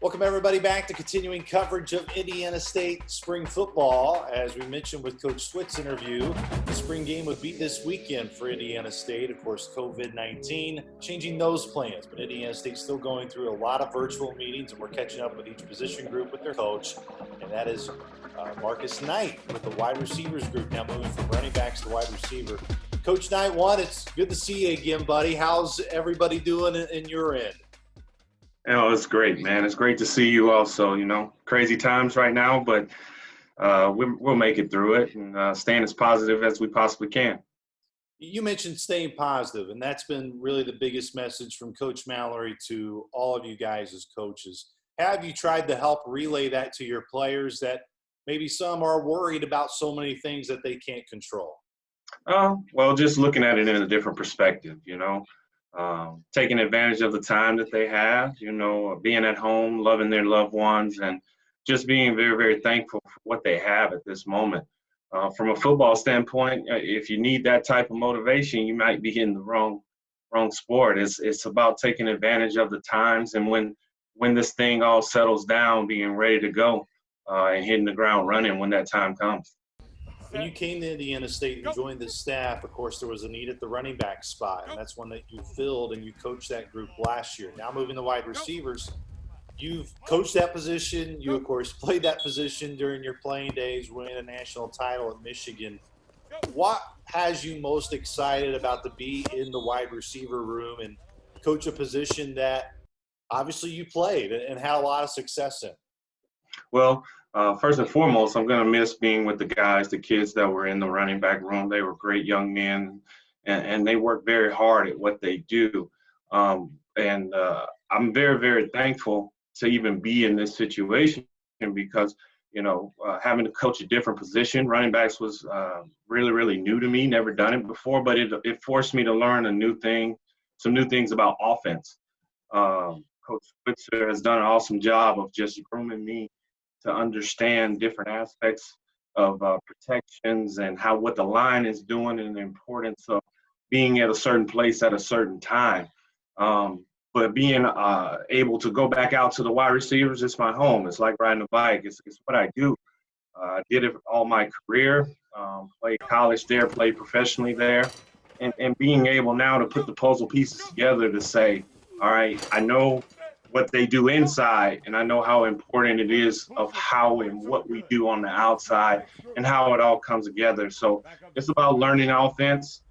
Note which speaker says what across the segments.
Speaker 1: Welcome everybody back to continuing coverage of Indiana State spring football. As we mentioned with Coach Switt's interview, the spring game would be this weekend for Indiana State. Of course, COVID-19 changing those plans, but Indiana State still going through a lot of virtual meetings, and we're catching up with each position group with their coach, and that is Marcus Knight with the wide receivers group, now moving from running backs to wide receiver. Coach Knight, it's good to see you again, buddy. How's everybody doing in your end?
Speaker 2: Oh, it's great, man. It's great to see you also. Crazy times right now, but we'll make it through it and staying as positive as we possibly can.
Speaker 1: You mentioned staying positive, and that's been really the biggest message from Coach Mallory to all of you guys as coaches. Have you tried to help relay that to your players, that maybe some are worried about so many things that they can't control?
Speaker 2: Well, just looking at it in a different perspective, taking advantage of the time that they have, being at home, loving their loved ones, and just being very, very thankful for what they have at this moment. From a football standpoint, if you need that type of motivation, you might be in the wrong sport. It's about taking advantage of the times, and when this thing all settles down, being ready to go and hitting the ground running when that time comes.
Speaker 1: When you came to Indiana State and joined the staff, of course, there was a need at the running back spot, and that's one that you filled, and you coached that group last year. Now moving to wide receivers, you've coached that position. You, of course, played that position during your playing days, winning a national title at Michigan. What has you most excited about to be in the wide receiver room and coach a position that obviously you played and had a lot of success in?
Speaker 2: Well, first and foremost, I'm going to miss being with the kids that were in the running back room. They were great young men, and they work very hard at what they do. I'm very, very thankful to even be in this situation because, having to coach a different position, running backs was really, really new to me, never done it before, but it forced me to learn some new things about offense. Coach Switzer has done an awesome job of just grooming me to understand different aspects of protections and what the line is doing and the importance of being at a certain place at a certain time. But being able to go back out to the wide receivers, it's my home. It's like riding a bike. It's what I do. I did it all my career, played college there, played professionally there. And being able now to put the puzzle pieces together to say, all right, I know what they do inside, and I know how important it is of how and what we do on the outside and how it all comes together. So it's about learning offense,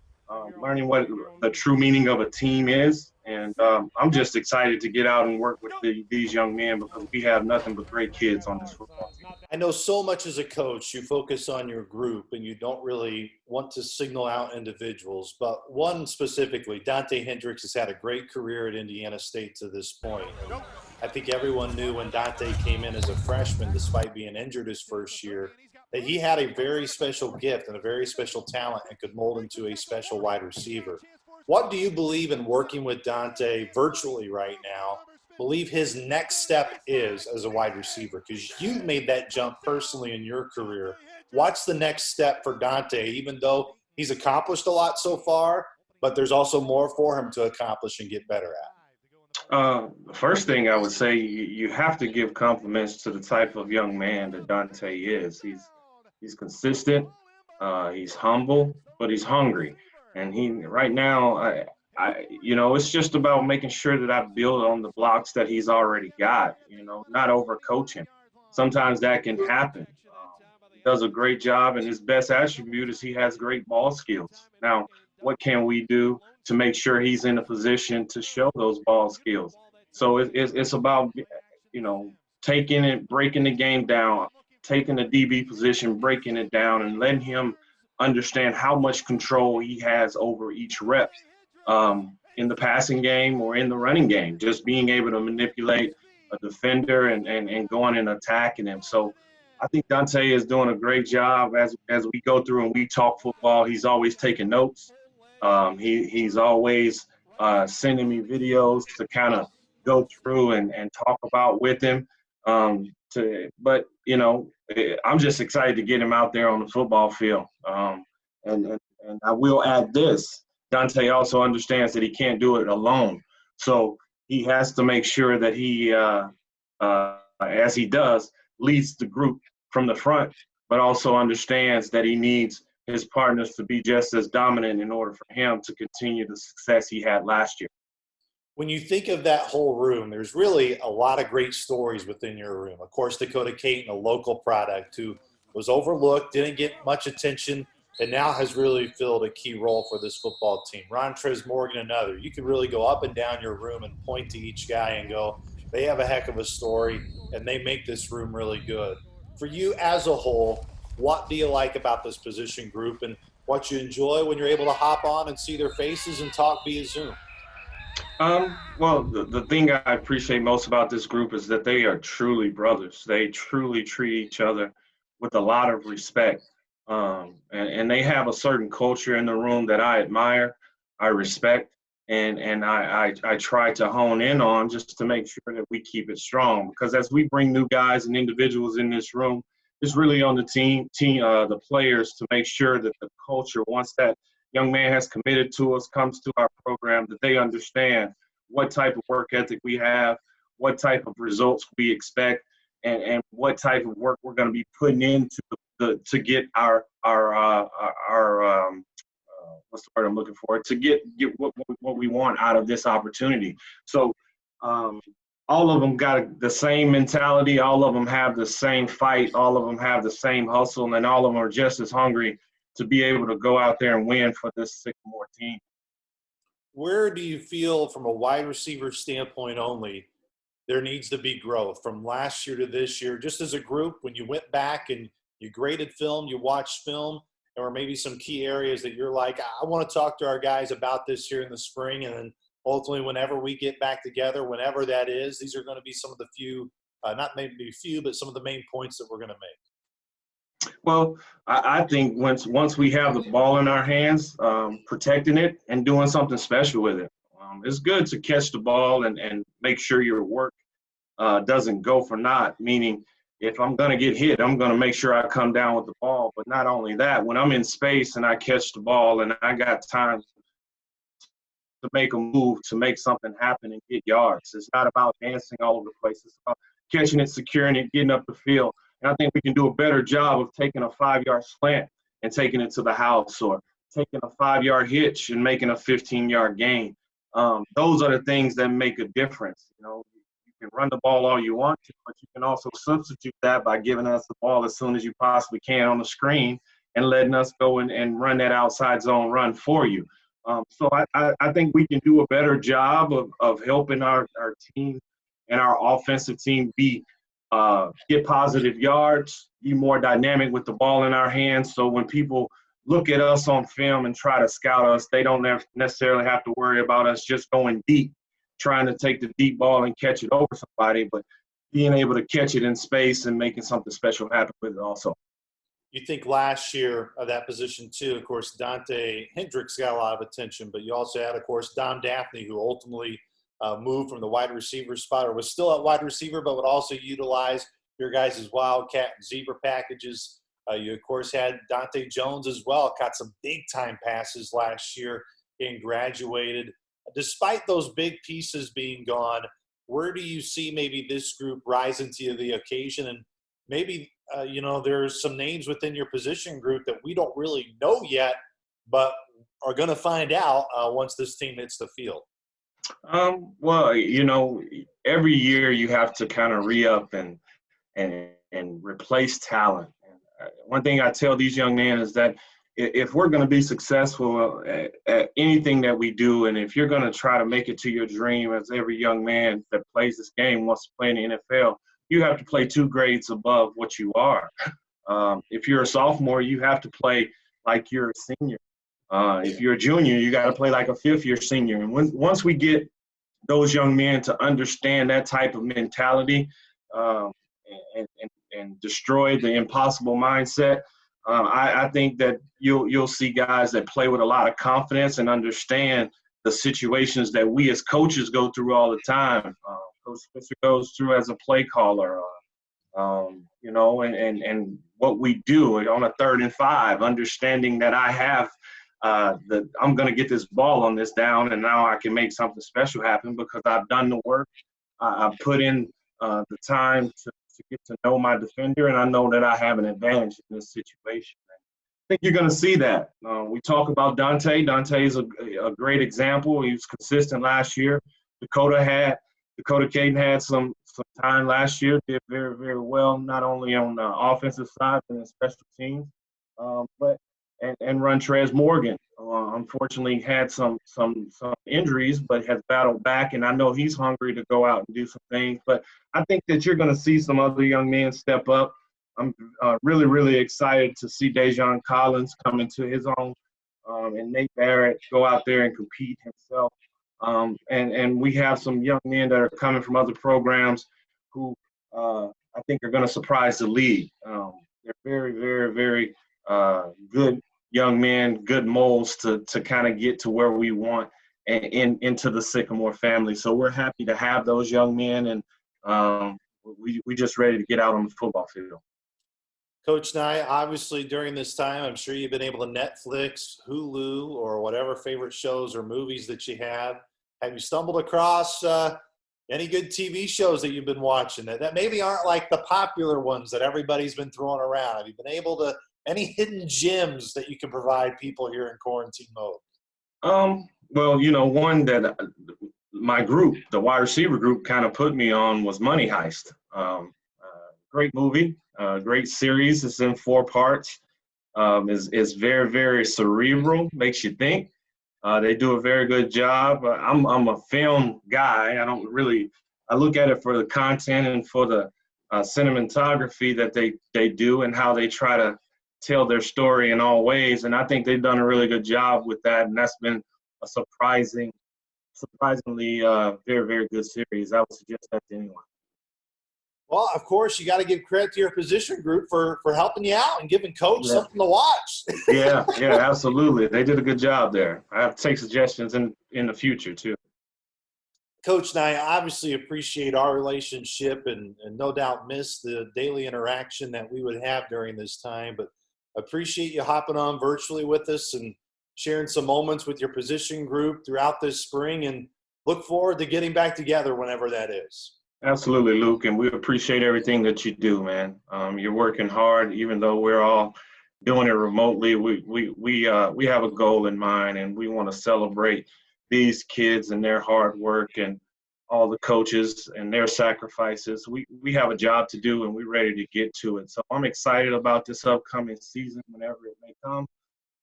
Speaker 2: learning what the true meaning of a team is. And I'm just excited to get out and work with these young men because we have nothing but great kids on this football team.
Speaker 1: I know so much as a coach, you focus on your group and you don't really want to signal out individuals, but one specifically, Dante Hendricks has had a great career at Indiana State to this point. And I think everyone knew when Dante came in as a freshman, despite being injured his first year, that he had a very special gift and a very special talent and could mold into a special wide receiver. What do you believe in working with Dante virtually right now? Believe his next step is as a wide receiver? Because you made that jump personally in your career. What's the next step for Dante, even though he's accomplished a lot so far, but there's also more for him to accomplish and get better at?
Speaker 2: First thing I would say, you have to give compliments to the type of young man that Dante is. He's consistent, he's humble, but he's hungry. And right now, it's just about making sure that I build on the blocks that he's already got, not overcoaching. Sometimes that can happen. He does a great job, and his best attribute is he has great ball skills. Now, what can we do to make sure he's in a position to show those ball skills? So it's about, taking it, breaking the game down, taking the DB position, breaking it down, and letting him understand how much control he has over each rep in the passing game or in the running game, just being able to manipulate a defender and going and attacking him. So I think Dante is doing a great job as we go through and we talk football. He's always taking notes. He's always sending me videos to kind of go through and talk about with him. But I'm just excited to get him out there on the football field. And I will add this. Dante also understands that he can't do it alone. So he has to make sure that he as he does, leads the group from the front, but also understands that he needs his partners to be just as dominant in order for him to continue the success he had last year.
Speaker 1: When you think of that whole room, there's really a lot of great stories within your room. Of course, Dakota Caton, a local product who was overlooked, didn't get much attention, and now has really filled a key role for this football team. Rontrez Morgan, another. You can really go up and down your room and point to each guy and go, they have a heck of a story, and they make this room really good. For you as a whole, what do you like about this position group, and what you enjoy when you're able to hop on and see their faces and talk via Zoom?
Speaker 2: Well, the thing I appreciate most about this group is that they are truly brothers. They truly treat each other with a lot of respect. And they have a certain culture in the room that I admire, I respect, and I try to hone in on just to make sure that we keep it strong. Because as we bring new guys and individuals in this room, it's really on the players to make sure that the culture, once that young man has committed to us, comes to our program, that they understand what type of work ethic we have, what type of results we expect, and what type of work we're going to be putting into to get our what's the word I'm looking for, to get what we want out of this opportunity. So all of them got the same mentality, all of them have the same fight, all of them have the same hustle, and all of them are just as hungry to be able to go out there and win for this Sycamore team.
Speaker 1: Where do you feel, from a wide receiver standpoint only, there needs to be growth from last year to this year, just as a group? When you went back and you graded film, you watched film, or maybe some key areas that you're like, I want to talk to our guys about this here in the spring, and then ultimately whenever we get back together, whenever that is, these are going to be some of the few, not maybe few, but some of the main points that we're going to make.
Speaker 2: Well, I think once we have the ball in our hands, protecting it and doing something special with it. It's good to catch the ball and make sure your work doesn't go for naught, meaning if I'm going to get hit, I'm going to make sure I come down with the ball. But not only that, when I'm in space and I catch the ball and I got time to make a move, to make something happen and get yards. It's not about dancing all over the place. It's about catching it, securing it, getting up the field. And I think we can do a better job of taking a 5-yard slant and taking it to the house, or taking a 5-yard hitch and making a 15-yard gain. Those are the things that make a difference. You know, you can run the ball all you want to, but you can also substitute that by giving us the ball as soon as you possibly can on the screen and letting us go and run that outside zone run for you. So I think we can do a better job of helping our team and our offensive team get positive yards, be more dynamic with the ball in our hands. So when people look at us on film and try to scout us, they don't necessarily have to worry about us just going deep, trying to take the deep ball and catch it over somebody, but being able to catch it in space and making something special happen with it also.
Speaker 1: You think last year of that position too, of course, Dante Hendricks got a lot of attention, but you also had, of course, Dom Daphne, who ultimately moved from the wide receiver spot, or was still at wide receiver, but would also utilize your guys' Wildcat and Zebra packages. You, of course, had Dante Jones as well, caught some big-time passes last year and graduated. Despite those big pieces being gone, where do you see maybe this group rising to the occasion? And maybe, there's some names within your position group that we don't really know yet, but are going to find out once this team hits the field.
Speaker 2: Well, every year you have to kind of re-up and replace talent. And one thing I tell these young men is that if we're going to be successful at anything that we do, and if you're going to try to make it to your dream, as every young man that plays this game wants to play in the NFL, you have to play 2 grades above what you are. If you're a sophomore, you have to play like you're a senior. If you're a junior, you got to play like a 5th-year senior. And once we get those young men to understand that type of mentality and destroy the impossible mindset, I think that you'll see guys that play with a lot of confidence and understand the situations that we as coaches go through all the time. Coach Spencer goes through as a play caller, and what we do on a 3rd and 5, understanding that I have I'm going to get this ball on this down, and now I can make something special happen because I've done the work. I've put in the time to get to know my defender, and I know that I have an advantage in this situation. I think you're going to see that. We talk about Dante. Dante is a great example. He was consistent last year. Dakota Caden had some time last year, did very, very well, not only on the offensive side, but in special teams. But Runtrez Morgan, unfortunately, had some injuries, but has battled back, and I know he's hungry to go out and do some things. But I think that you're going to see some other young men step up. I'm really, really excited to see Dejon Collins come into his own, and Nate Barrett go out there and compete himself. And we have some young men that are coming from other programs who I think are going to surprise the league. They're very, very, very good young men, good molds to kind of get to where we want and into the Sycamore family. So we're happy to have those young men, and we just ready to get out on the football field.
Speaker 1: Coach Nye, obviously during this time, I'm sure you've been able to Netflix, Hulu, or whatever favorite shows or movies that you have. Have you stumbled across any good TV shows that you've been watching that maybe aren't like the popular ones that everybody's been throwing around? Have you been able to – any hidden gems that you can provide people here in quarantine mode?
Speaker 2: Well, one that my group, the wide receiver group, kind of put me on was Money Heist. Great movie, great series. It's in 4 parts. Is very, very cerebral, makes you think. They do a very good job. I'm a film guy. I look at it for the content and for the cinematography that they do and how they try to tell their story in all ways. And I think they've done a really good job with that. And that's been a surprisingly very, very good series. I would suggest that to anyone.
Speaker 1: Well, of course, you got to give credit to your position group for helping you out and giving Coach something to watch.
Speaker 2: yeah, absolutely. They did a good job there. I have to take suggestions in the future, too.
Speaker 1: Coach and I obviously appreciate our relationship and no doubt miss the daily interaction that we would have during this time, but appreciate you hopping on virtually with us and sharing some moments with your position group throughout this spring, and look forward to getting back together whenever that is.
Speaker 2: Absolutely, Luke, and we appreciate everything that you do, man. You're working hard, even though we're all doing it remotely. We have a goal in mind, and we want to celebrate these kids and their hard work and all the coaches and their sacrifices. We have a job to do, and we're ready to get to it. So I'm excited about this upcoming season, whenever it may come,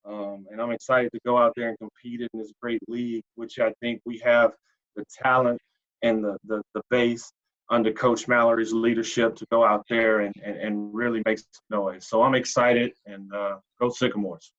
Speaker 2: and I'm excited to go out there and compete in this great league, which I think we have the talent and the base under Coach Mallory's leadership to go out there and really make some noise. So I'm excited, and go Sycamores.